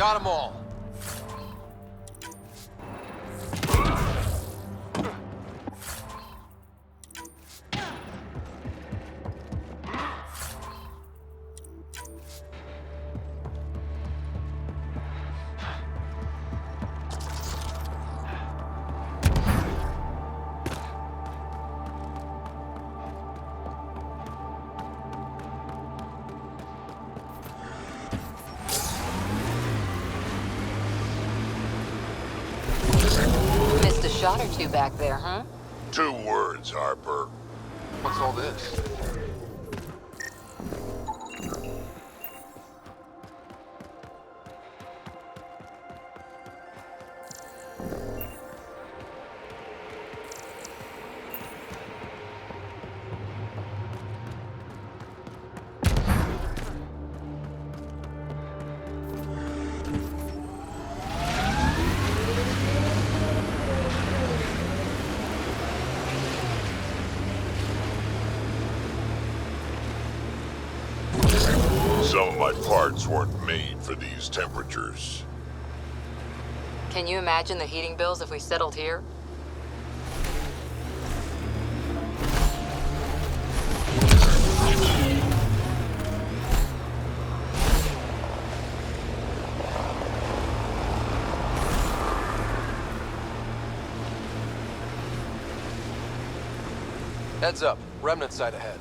Got them all. Shot or two back there, huh? 2 words, Harper. What's all this? Some of my parts weren't made for these temperatures. Can you imagine the heating bills if we settled here? Heads up. Remnant site ahead.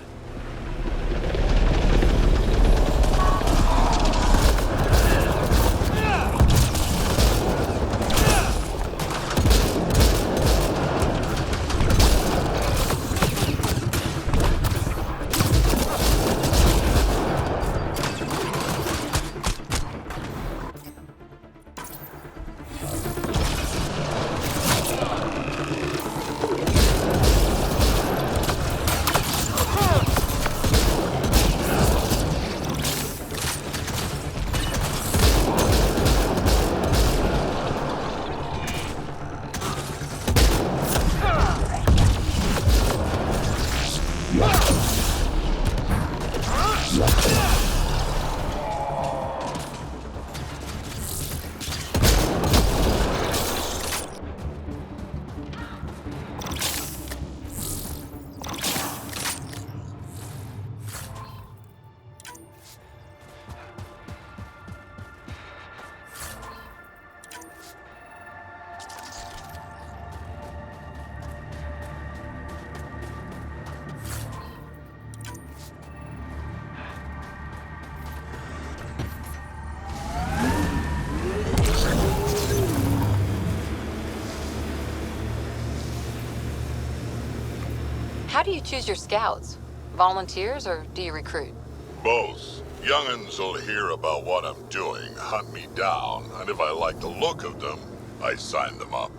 How do you choose your scouts? Volunteers or do you recruit? Both. Young'uns will hear about what I'm doing, hunt me down, and if I like the look of them, I sign them up.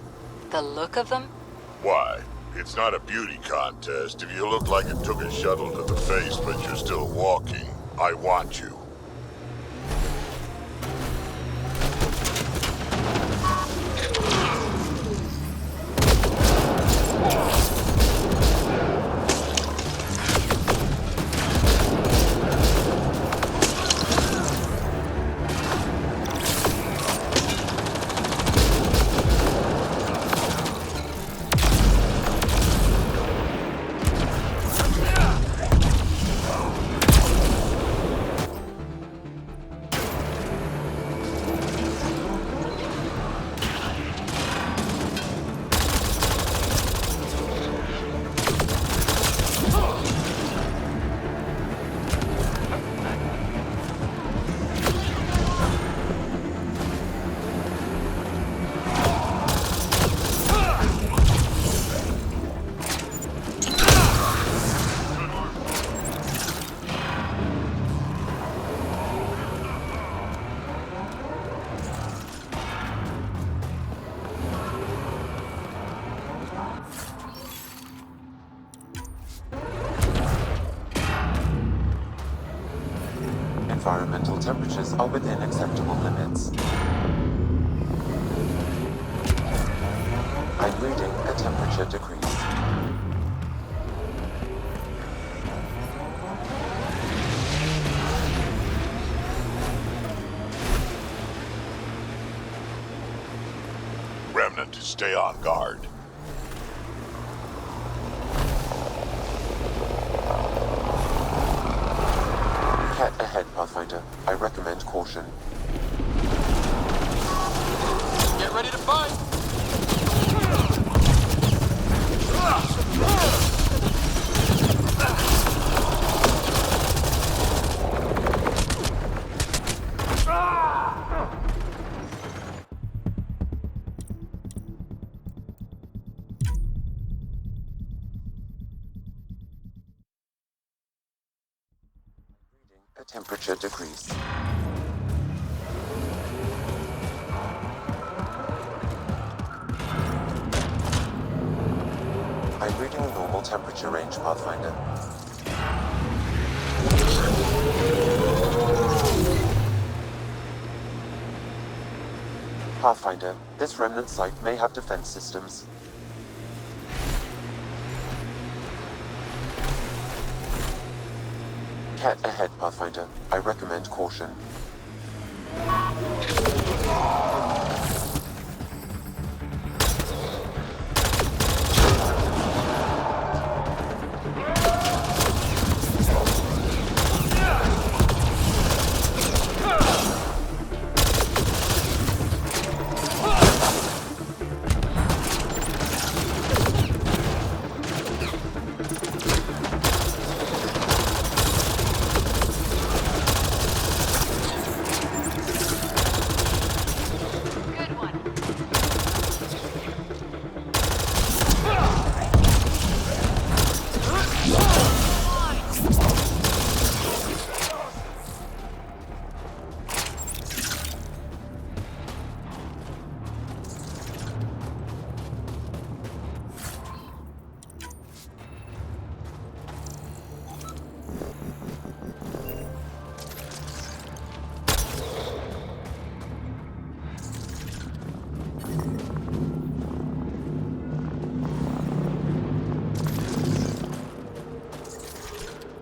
The look of them? Why? It's not a beauty contest. If you look like it took a shuttle to the face, but you're still walking, I want you. Environmental temperatures are within acceptable limits. I'm reading a temperature decrease. Stay on guard. Cat ahead, Pathfinder. I recommend caution. Get ready to fight! A temperature decrease. I'm reading a normal temperature range, Pathfinder. Pathfinder, this remnant site may have defense systems. Cat ahead, Pathfinder. I recommend caution.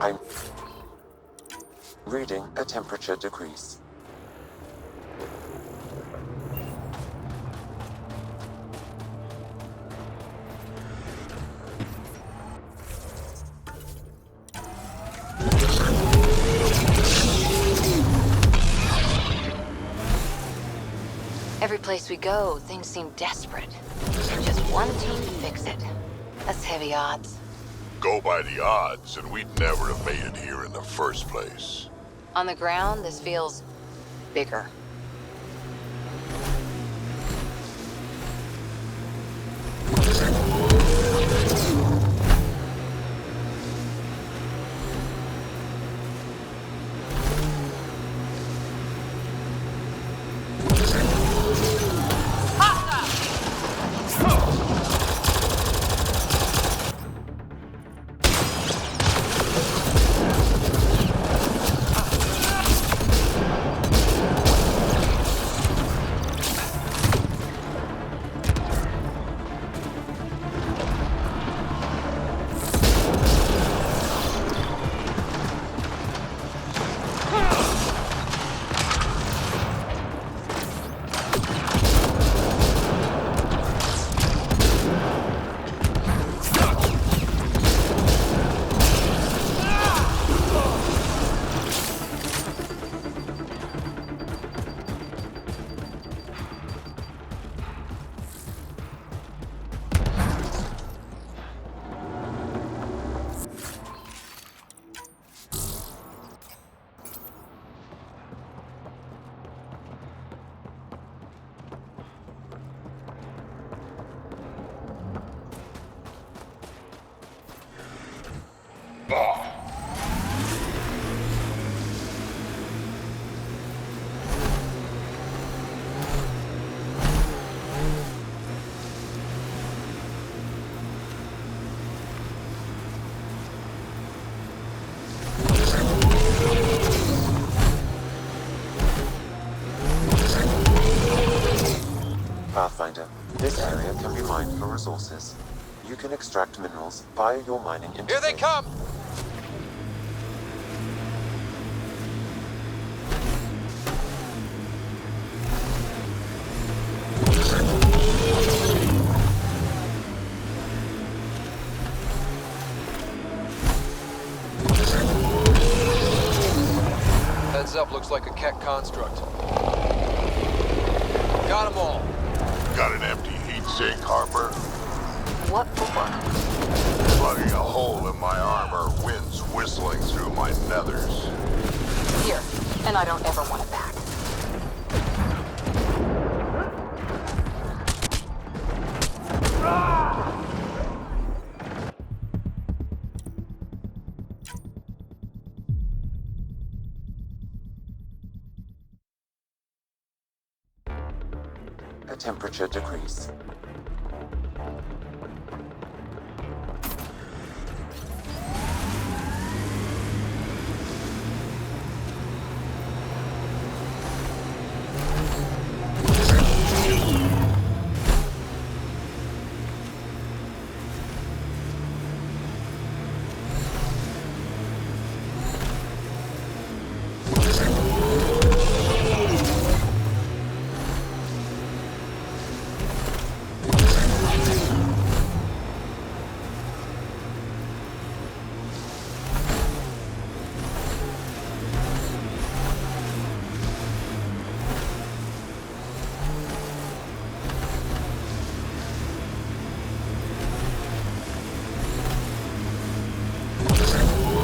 I'm reading a temperature decrease. Every place we go, things seem desperate. And just one team to fix it. That's heavy odds. Go by the odds, and we'd never have made it here in the first place. On the ground, this feels bigger. Pathfinder, this area can be mined for resources. You can extract minerals via your mining interface. Here they come! itself looks like a Keck construct. Got them all. Got an empty heat sink, Harper? What for? Plugging a hole in my armor, winds whistling through my nethers. Here, and I don't ever want it back. A temperature decrease.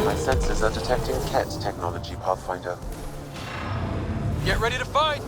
My sensors are detecting Ket technology, Pathfinder. Get ready to fight!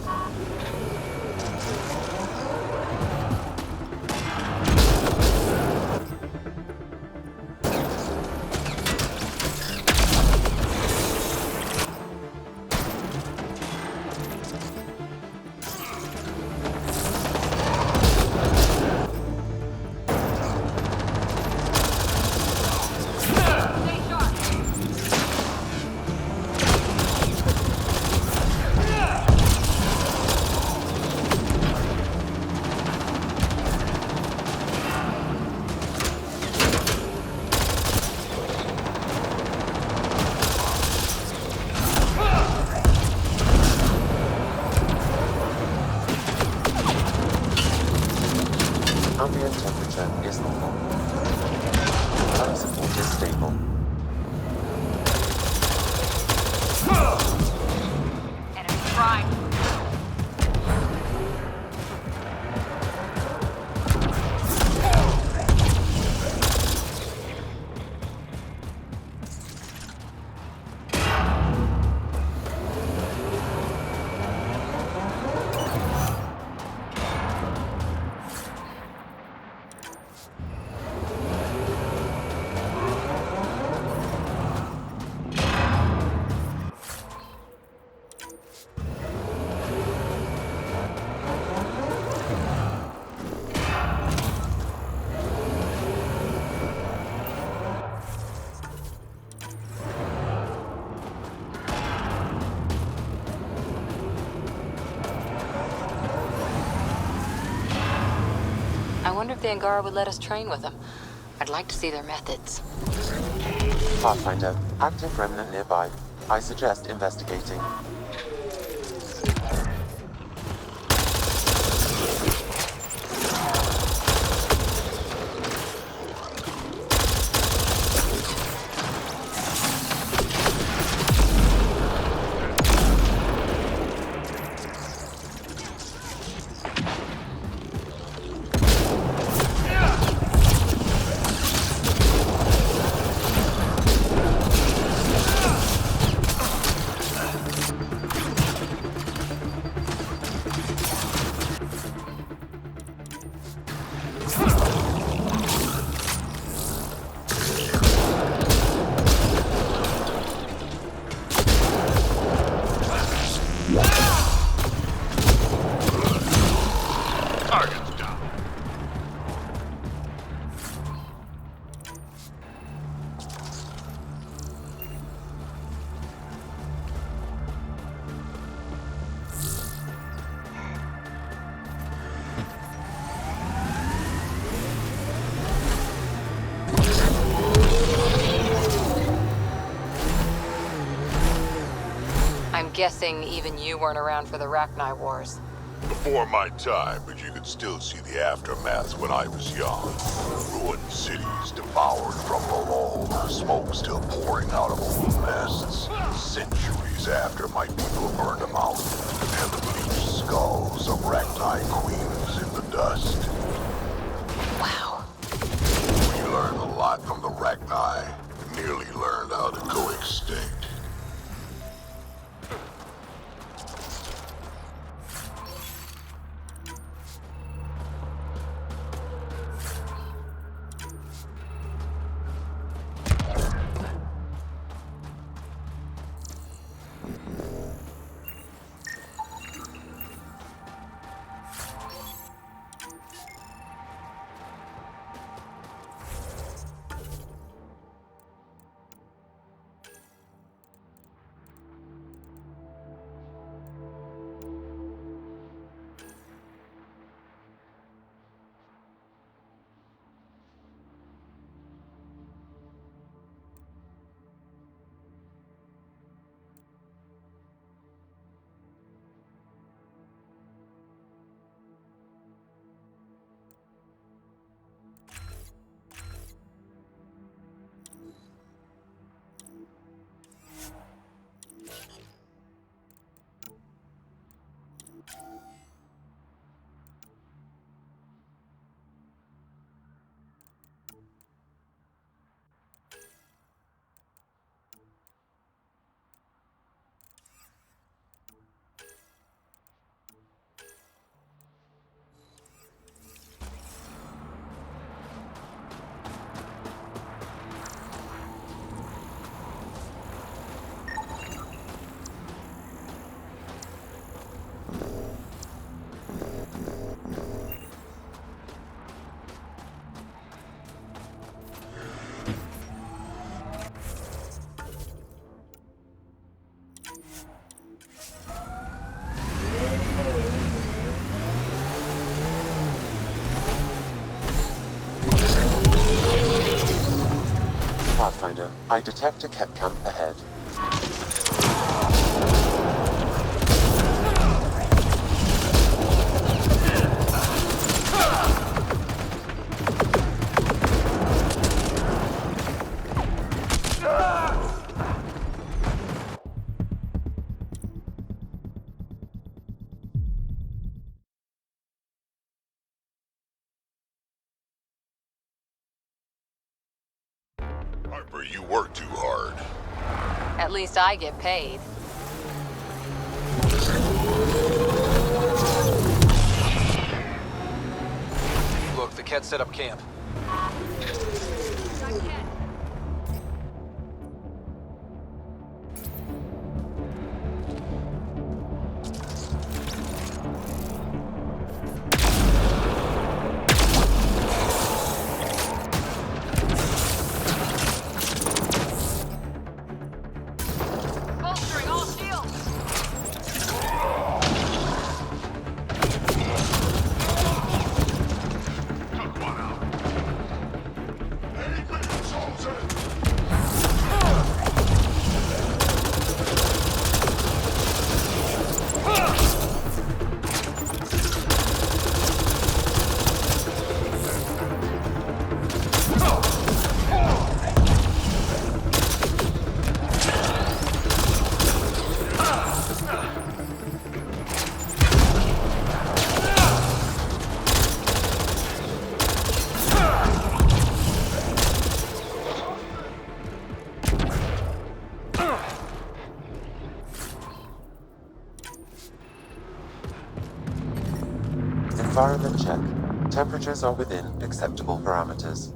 Ambient temperature is normal. Life support is stable. Enemy prime. I wonder if the Angara would let us train with them. I'd like to see their methods. Pathfinder, active remnant nearby. I suggest investigating. Target's down. I'm guessing even you weren't around for the Rachni Wars. Before my time, but you could still see the aftermath when I was young. Ruined cities devoured from below, smoke still pouring out of old nests. Centuries days after my people burned them out, and the bleached skulls of Ragni queens in the dust. Wow. We learned a lot from the Ragni. Nearly learned how to go extinct. Pathfinder, I detect a Kett camp ahead. Harper, you work too hard. At least I get paid. Look, the Ket set up camp. Bolstering all shields! Environment check. Temperatures are within acceptable parameters.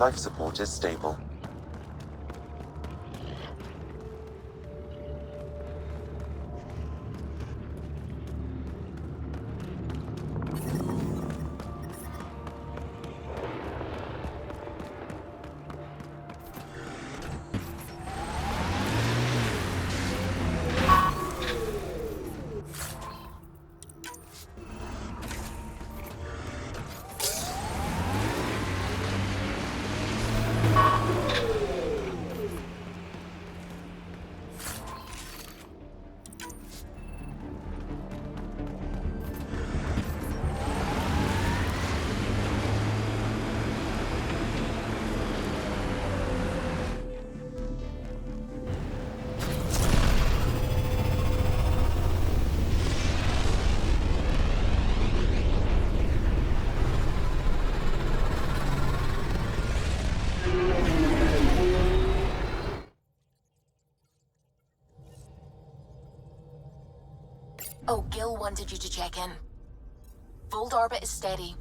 Life support is stable. Oh, Gil wanted you to check in. Fold orbit is steady.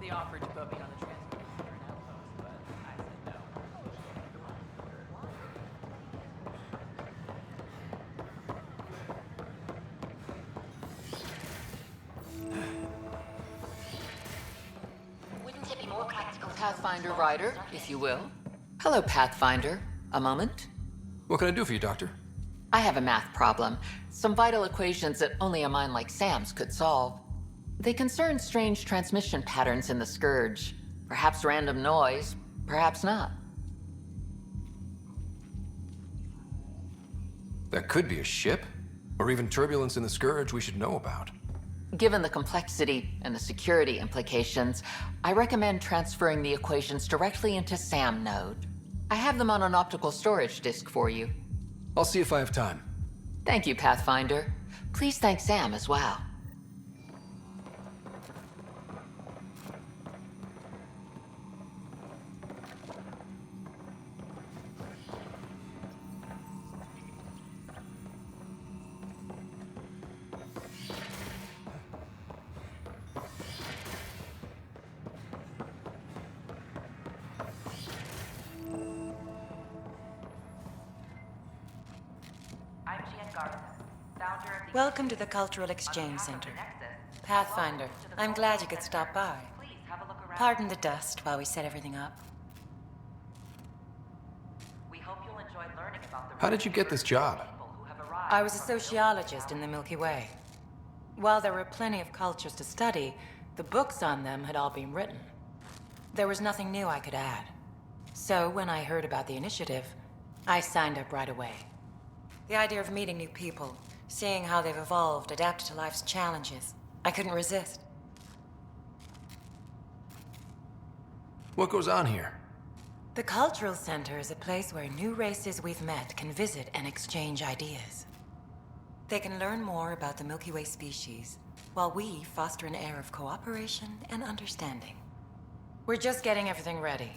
They offered to put me on the transport outpost, but I said no. Wouldn't it be more practical to Pathfinder Rider, if you will. Hello, Pathfinder. A moment? What can I do for you, Doctor? I have a math problem. Some vital equations that only a mind like Sam's could solve. They concern strange transmission patterns in the Scourge. Perhaps random noise, perhaps not. That could be a ship, or even turbulence in the Scourge we should know about. Given the complexity and the security implications, I recommend transferring the equations directly into SAM node. I have them on an optical storage disk for you. I'll see if I have time. Thank you, Pathfinder. Please thank Sam as well. Welcome to the Cultural Exchange Center. Pathfinder, I'm glad you could stop by. Pardon the dust while we set everything up. How did you get this job? I was a sociologist in the Milky Way. While there were plenty of cultures to study, the books on them had all been written. There was nothing new I could add. So when I heard about the initiative, I signed up right away. The idea of meeting new people, seeing how they've evolved, adapted to life's challenges, I couldn't resist. What goes on here? The Cultural Center is a place where new races we've met can visit and exchange ideas. They can learn more about the Milky Way species, while we foster an air of cooperation and understanding. We're just getting everything ready.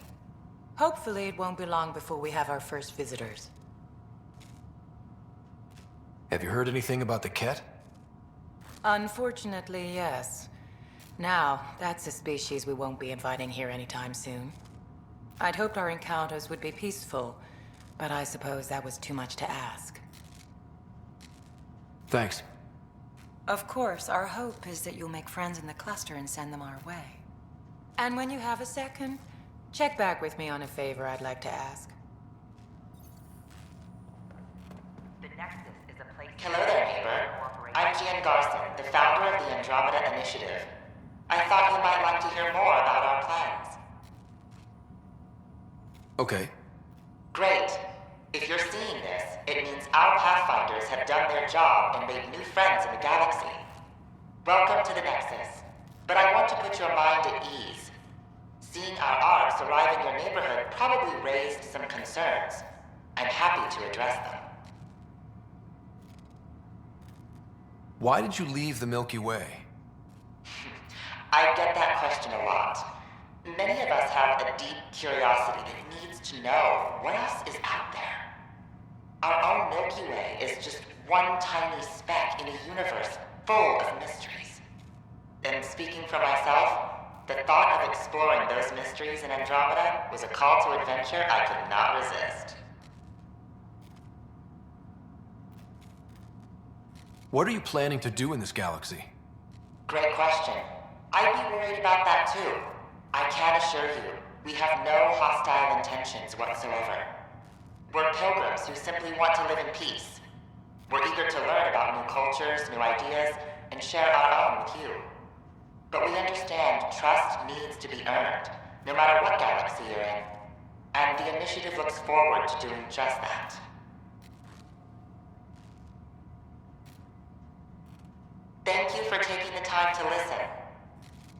Hopefully it won't be long before we have our first visitors. Have you heard anything about the Ket? Unfortunately, yes. Now, that's a species we won't be inviting here anytime soon. I'd hoped our encounters would be peaceful, but I suppose that was too much to ask. Thanks. Of course, our hope is that you'll make friends in the cluster and send them our way. And when you have a second, check back with me on a favor I'd like to ask. Hello there, neighbor. I'm Gian Garson, the founder of the Andromeda Initiative. I thought you might like to hear more about our plans. Okay. Great. If you're seeing this, it means our Pathfinders have done their job and made new friends in the galaxy. Welcome to the Nexus. But I want to put your mind at ease. Seeing our arcs arrive in your neighborhood probably raised some concerns. I'm happy to address them. Why did you leave the Milky Way? I get that question a lot. Many of us have a deep curiosity that needs to know what else is out there. Our own Milky Way is just one tiny speck in a universe full of mysteries. And speaking for myself, the thought of exploring those mysteries in Andromeda was a call to adventure I could not resist. What are you planning to do in this galaxy? Great question. I'd be worried about that too. I can assure you, we have no hostile intentions whatsoever. We're pilgrims who simply want to live in peace. We're eager to learn about new cultures, new ideas, and share our own with you. But we understand trust needs to be earned, no matter what galaxy you're in. And the initiative looks forward to doing just that. Thank you for taking the time to listen.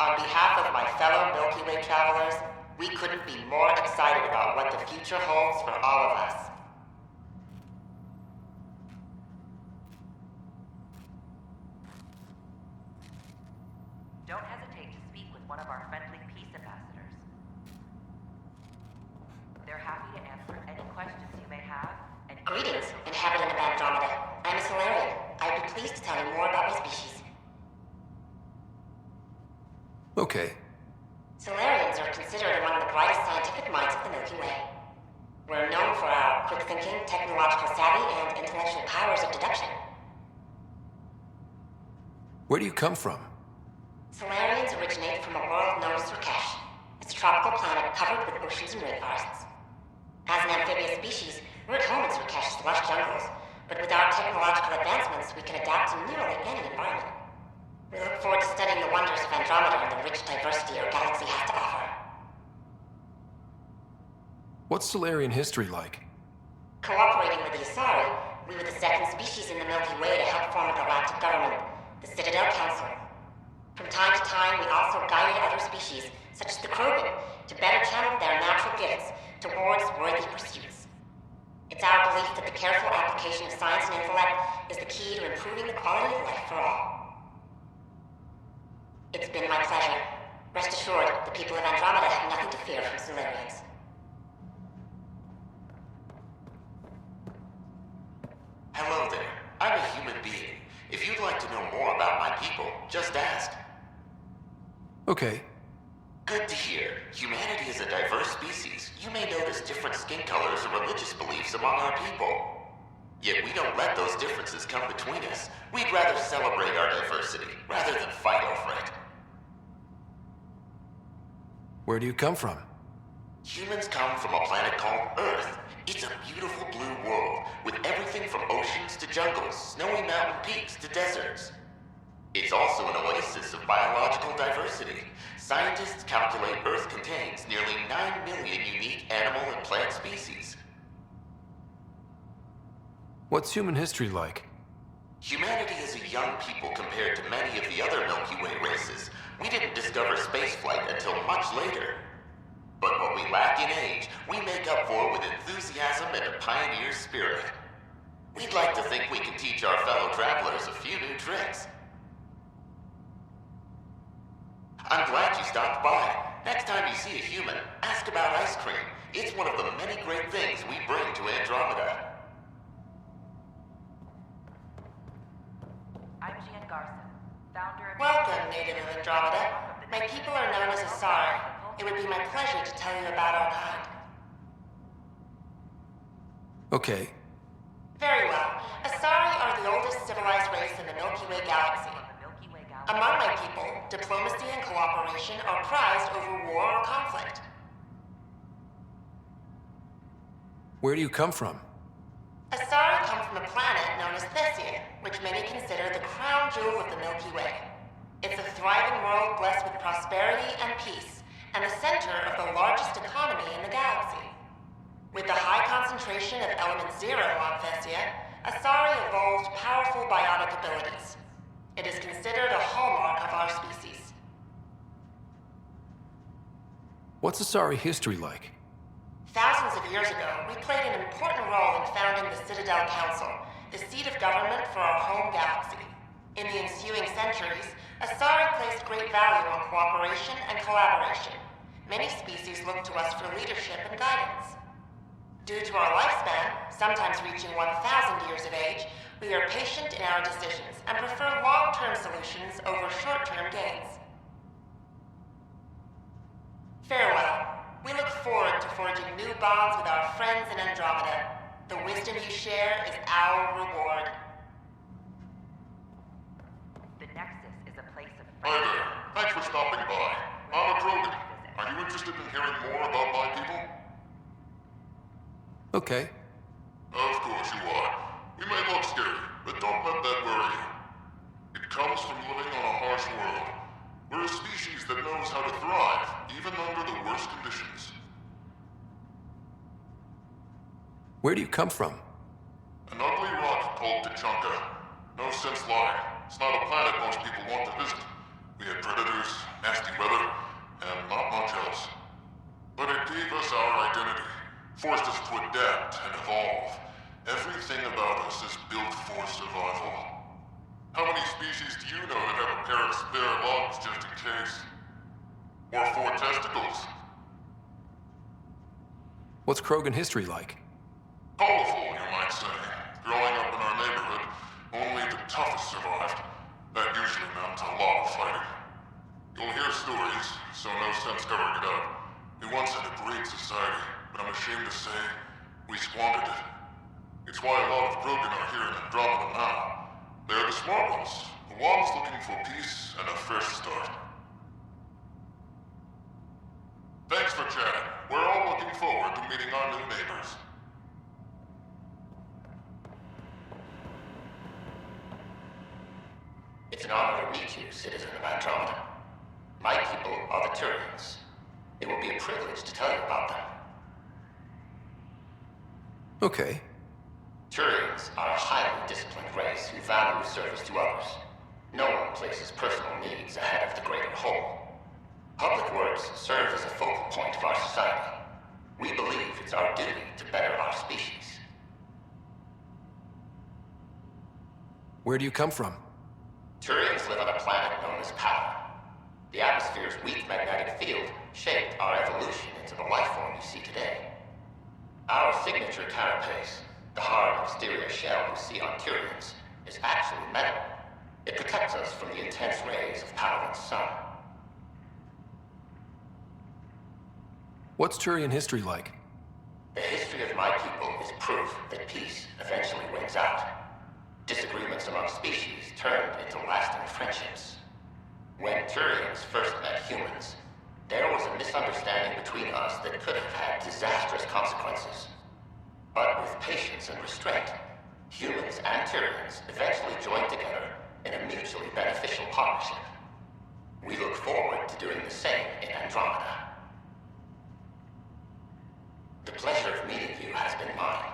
On behalf of my fellow Milky Way travelers, we couldn't be more excited about what the future holds for all of us. Don't hesitate to speak with one of our friendly peace ambassadors. They're happy to answer any questions you may have. And Greetings, inhabitant of Andromeda. I'm a Solarian. I'd be pleased to tell you more about my species. Okay. Solarians are considered among the brightest scientific minds of the Milky Way. We're known for our quick thinking, technological savvy, and intellectual powers of deduction. Where do you come from? Solarians originate from a world known as Surkesh. It's a tropical planet covered with oceans and rainforests. As an amphibious species, we're at home in Surkesh's lush jungles, but with our technological advancements, we can adapt to nearly any environment. We look forward to studying the wonders of Andromeda and the rich diversity our galaxy has to offer. What's Solarian history like? Cooperating with the Asari, we were the second species in the Milky Way to help form a galactic government, the Citadel Council. From time to time, we also guided other species, such as the Krogan, to better channel their natural gifts towards worthy pursuits. It's our belief that the careful application of science and intellect is the key to improving the quality of life for all. It's been my pleasure. Rest assured, the people of Andromeda have nothing to fear from Solarians. Hello there. I'm a human being. If you'd like to know more about my people, just ask. Okay. Good to hear. Humanity is a diverse species. You may notice different skin colors or religious beliefs among our people. Yet we don't let those differences come between us. We'd rather celebrate our diversity, rather than fight over it. Where do you come from? Humans come from a planet called Earth. It's a beautiful blue world, with everything from oceans to jungles, snowy mountain peaks to deserts. It's also an oasis of biological diversity. Scientists calculate Earth contains nearly 9 million unique animal and plant species. What's human history like? Humanity is a young people compared to many of the other Milky Way races. We didn't discover spaceflight until much later. But what we lack in age, we make up for with enthusiasm and a pioneer spirit. We'd like to think we can teach our fellow travelers a few new tricks. I'm glad you stopped by. Next time you see a human, ask about ice cream. It's one of the many great things we bring to Andromeda. I'm Jean Garson, founder of... Welcome, native of Andromeda. My people are known as Asari. It would be my pleasure to tell you about our kind. Okay. Very well. Asari are the oldest civilized race in the Milky Way galaxy. Among my people, diplomacy and cooperation are prized over war or conflict. Where do you come from? Asari come from a planet known as Thesia, which many consider the crown jewel of the Milky Way. It's a thriving world blessed with prosperity and peace, and the center of the largest economy in the galaxy. With the high concentration of element zero on Thesia, Asari evolved powerful biotic abilities. It is considered a hallmark of our species. What's Asari history like? Thousands of years ago, we played an important role in founding the Citadel Council, the seat of government for our home galaxy. In the ensuing centuries, Asari placed great value on cooperation and collaboration. Many species look to us for leadership and guidance. Due to our lifespan, sometimes reaching 1,000 years of age, we are patient in our decisions and prefer long-term solutions over short-term gains. Farewell. We look forward to forging new bonds with our friends in Andromeda. The wisdom you share is our reward. The Nexus is a place of Hi there. Thanks for stopping by. I'm a Krogan. Are you interested in hearing more about my people? Okay. Of course you are. We may look scary, but don't let that worry you. It comes from living on a harsh world. We're a species that knows how to thrive, even under the worst conditions. Where do you come from? An ugly rock called Tachanka. No sense lying. It's not a planet most people want to visit. We had predators, nasty weather, and not much else. But it gave us our identity, forced us to adapt and evolve. Everything about us is built for survival. How many species do you know that have a pair of spare lungs just in case? Or 4 testicles? What's Krogan history like? Colorful, you might say. Growing up in our neighborhood, only the toughest survived. That usually meant a lot of fighting. You'll hear stories, so no sense covering it up. We once had a great society, but I'm ashamed to say, we squandered it. It's why a lot of Krogan are here in Andromeda now. They're the smart ones, the ones looking for peace and a fresh start. Thanks for chatting. We're all looking forward to meeting our new neighbors. It's an honor to meet you, citizen of Andromeda. My people are the Turians. It will be a privilege to tell you about them. Okay. Turians are a highly disciplined race who value service to others. No one places personal needs ahead of the greater whole. Public works serve as a focal point of our society. We believe it's our duty to better our species. Where do you come from? Turians live on a planet known as Power. The atmosphere's weak magnetic field shaped our evolution into the life form you see today. Our signature carapace, the hard exterior shell you see on Turians, is actually metal. It protects us from the intense rays of Power's sun. What's Turian history like? The history of my people is proof that peace eventually wins out. Disagreements among species turned into lasting friendships. When Turians first met humans, there was a misunderstanding between us that could have had disastrous consequences. But with patience and restraint, humans and Turians eventually joined together in a mutually beneficial partnership. We look forward to doing the same in Andromeda. The pleasure of meeting you has been mine.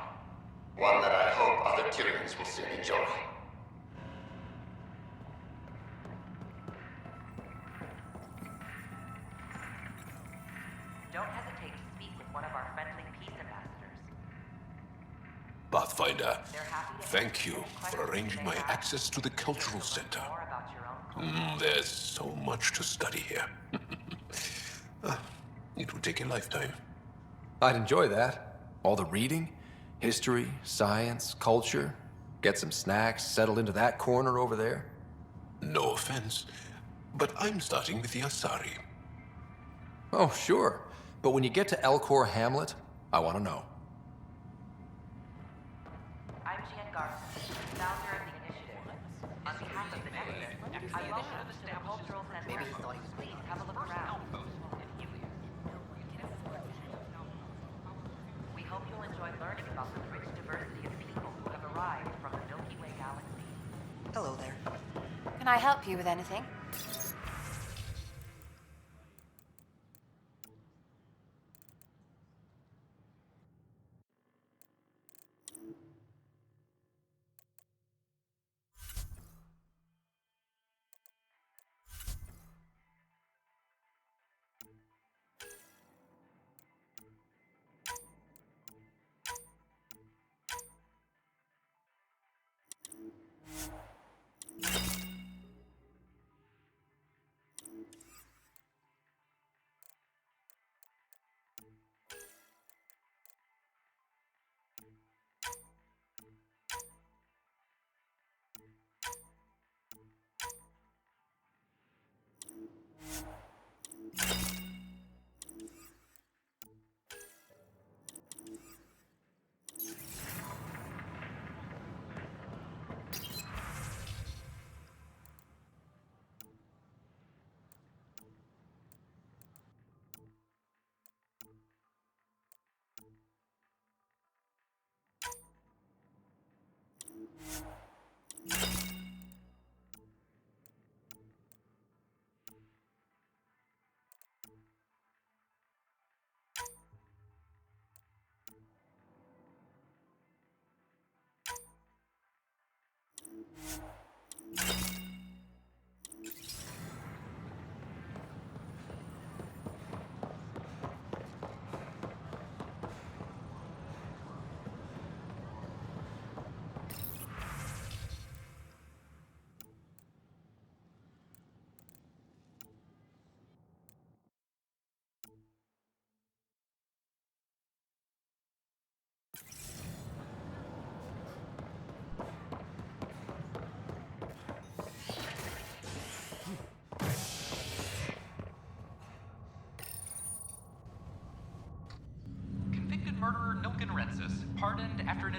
One that I hope other Turians will soon enjoy. Don't hesitate to speak with one of our friendly peace ambassadors. Pathfinder, They're happy to thank you answer any for questions arranging you my may have. access to the cultural center. More about your own culture. There's so much to study here. It would take a lifetime. I'd enjoy that. All the reading, history, science, culture. Get some snacks, settle into that corner over there. No offense, but I'm starting with the Asari. Oh, sure. But when you get to Elcor Hamlet, I want to know. I'm Jan Garson, founder of the initiative. On behalf of the Nexus, I welcome you to the Cultural Center. Please have a look around. We hope you'll enjoy learning about the rich diversity of people who have arrived from the Milky Way galaxy. Hello there. Can I help you with anything?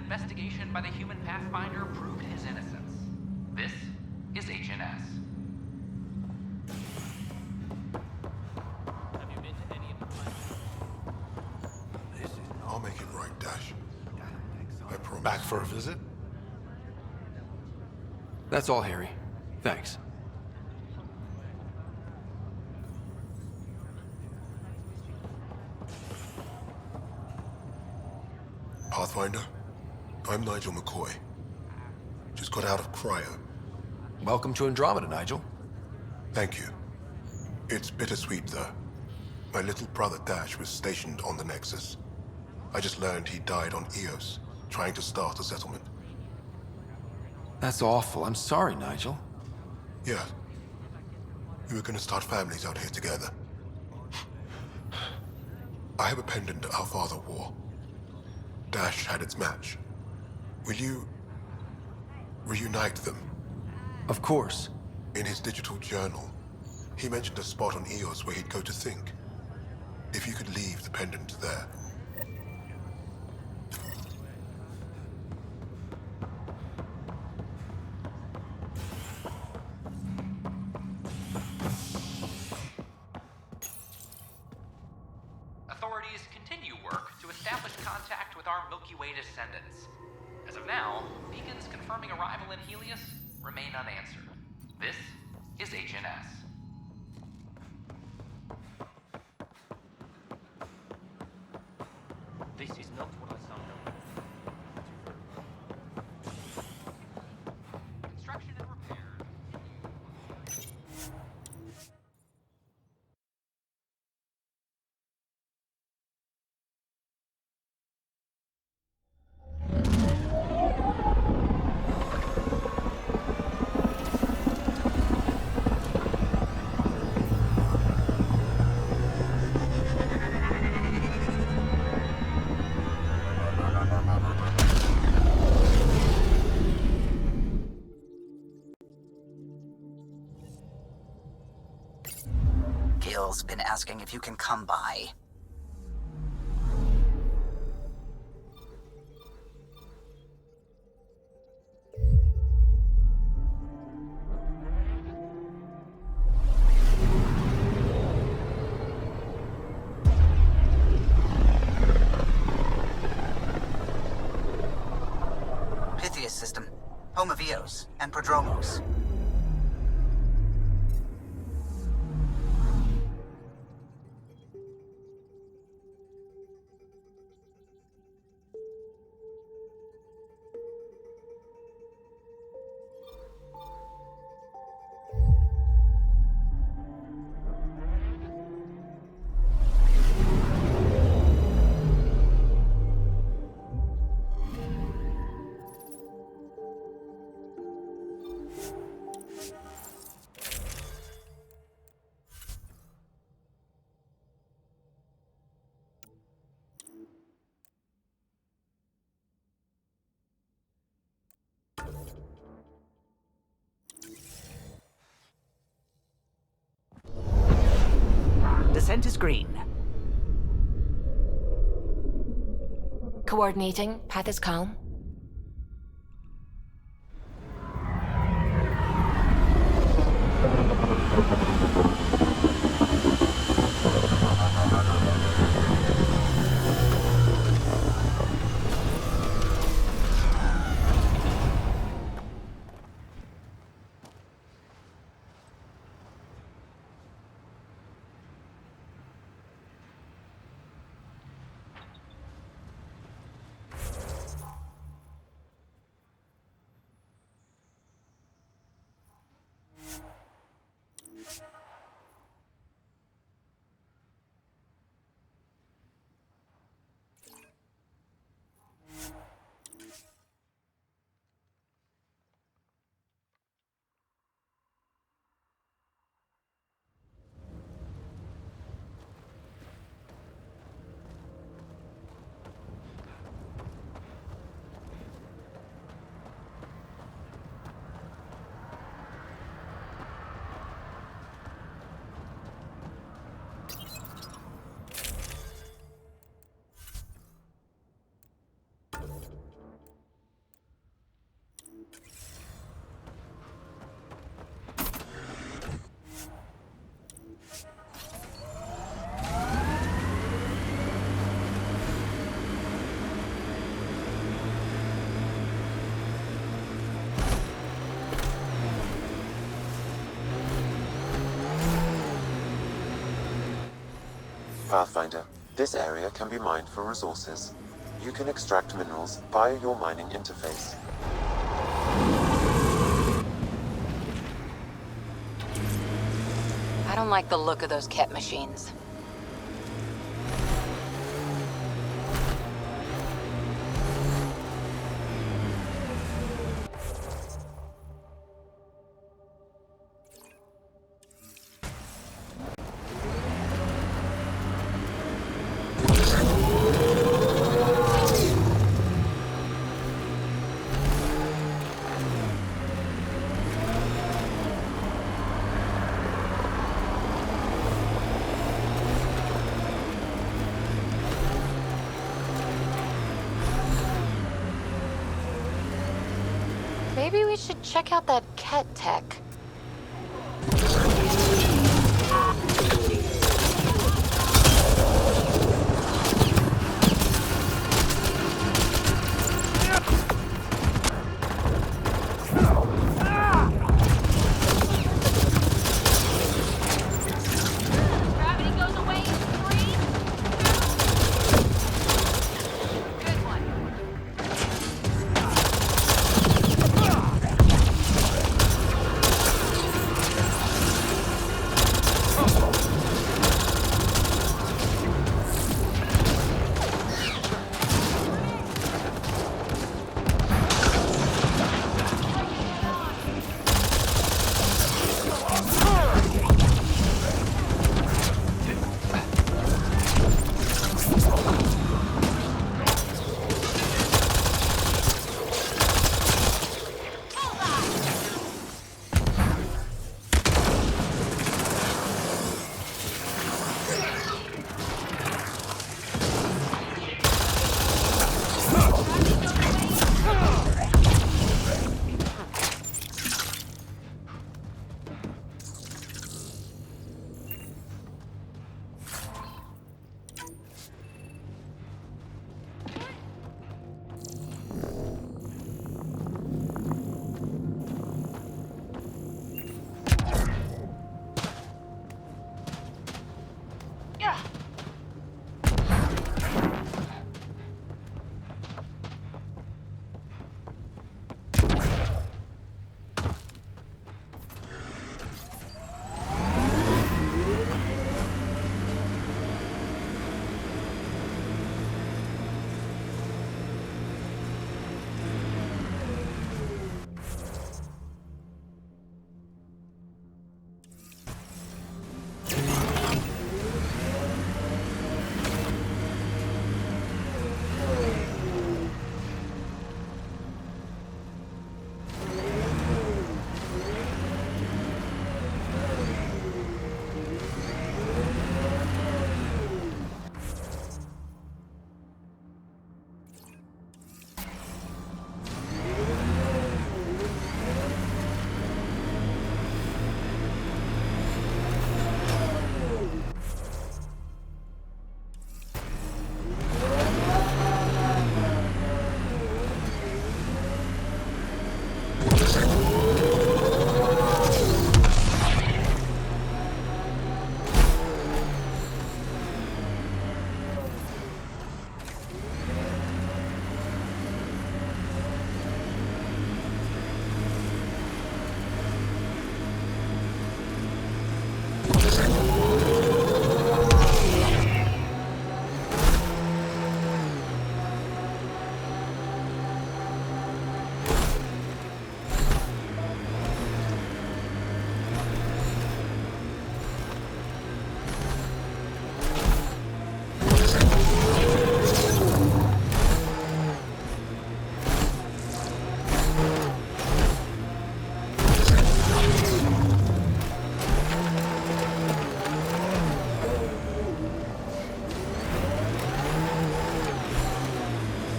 investigation by the human Pathfinder proved his innocence. This is HNS. Have you been to any of the planets? I'll make it right, Dash. I promise. Back for a visit? That's all, Harry. Thanks. Pathfinder, I'm Nigel McCoy. Just got out of cryo. Welcome to Andromeda, Nigel. Thank you. It's bittersweet, though. My little brother Dash was stationed on the Nexus. I just learned he died on Eos, trying to start a settlement. That's awful. I'm sorry, Nigel. Yeah. We were gonna start families out here together. I have a pendant our father wore. Dash had its match. Will you reunite them? Of course. In his digital journal, he mentioned a spot on Eos where he'd go to think. If you could leave the pendant there. Authorities continue work to establish contact with our Milky Way descendants. As of now, beacons confirming arrival in Helios remain unanswered. This is HNS. This is not what I signed up for. Construction and repair. Gil's been asking if you can come by. Pythias system, home of Eos and Prodromos. Descent is green. Coordinating. Path is calm. Pathfinder, this area can be mined for resources. You can extract minerals via your mining interface. I don't like the look of those Ket machines. Maybe we should check out that Ket tech. Gravity goes away in 3, 2... Good one.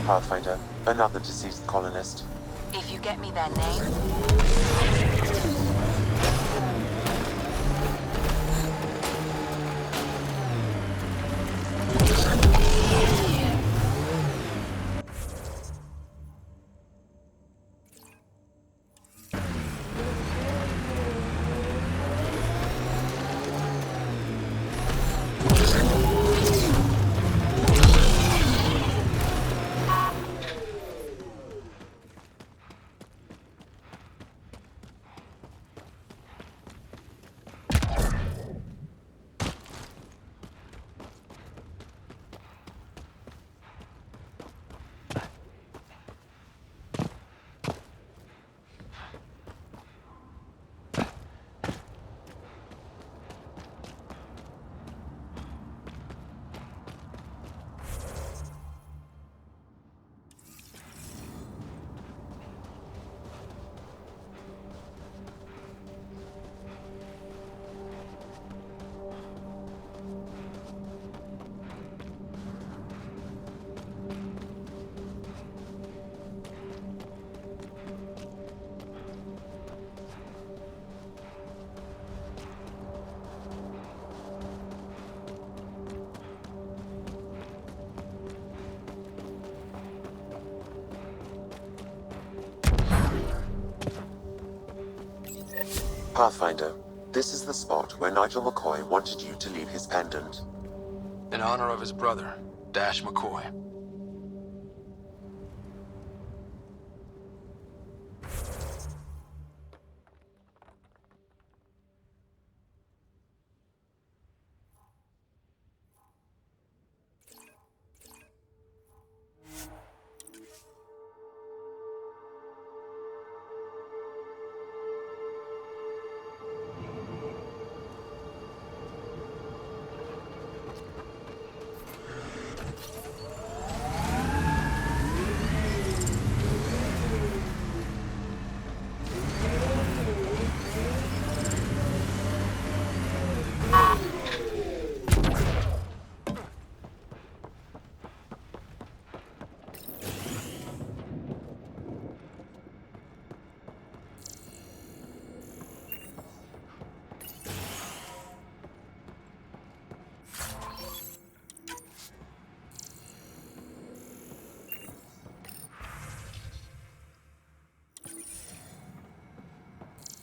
Pathfinder, another deceased colonist. If you get me that name, Pathfinder, this is the spot where Nigel McCoy wanted you to leave his pendant. In honor of his brother, Dash McCoy.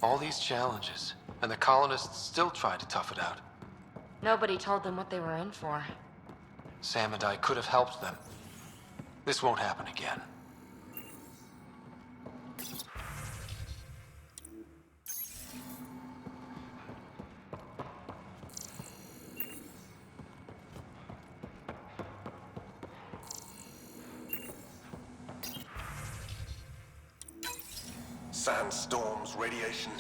All these challenges, and the colonists still tried to tough it out. Nobody told them what they were in for. Sam and I could have helped them. This won't happen again. Sandstorms, radiation.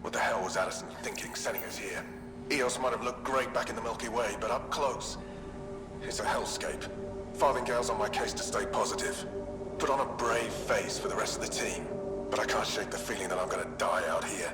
What the hell was Allison thinking sending us here? Eos might have looked great back in the Milky Way, but up close, it's a hellscape. Farthingale's on my case to stay positive. Put on a brave face for the rest of the team, but I can't shake the feeling that I'm gonna die out here.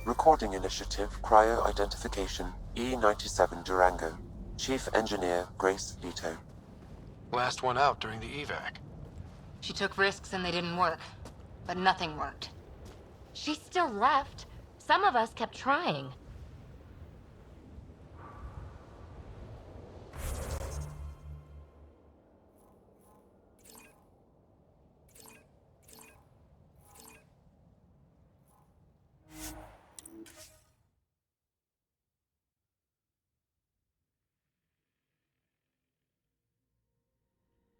Recording Initiative Cryo Identification E97 Durango. Chief Engineer Grace Leto. Last one out during the evac. She took risks and they didn't work. But nothing worked. She still left. Some of us kept trying.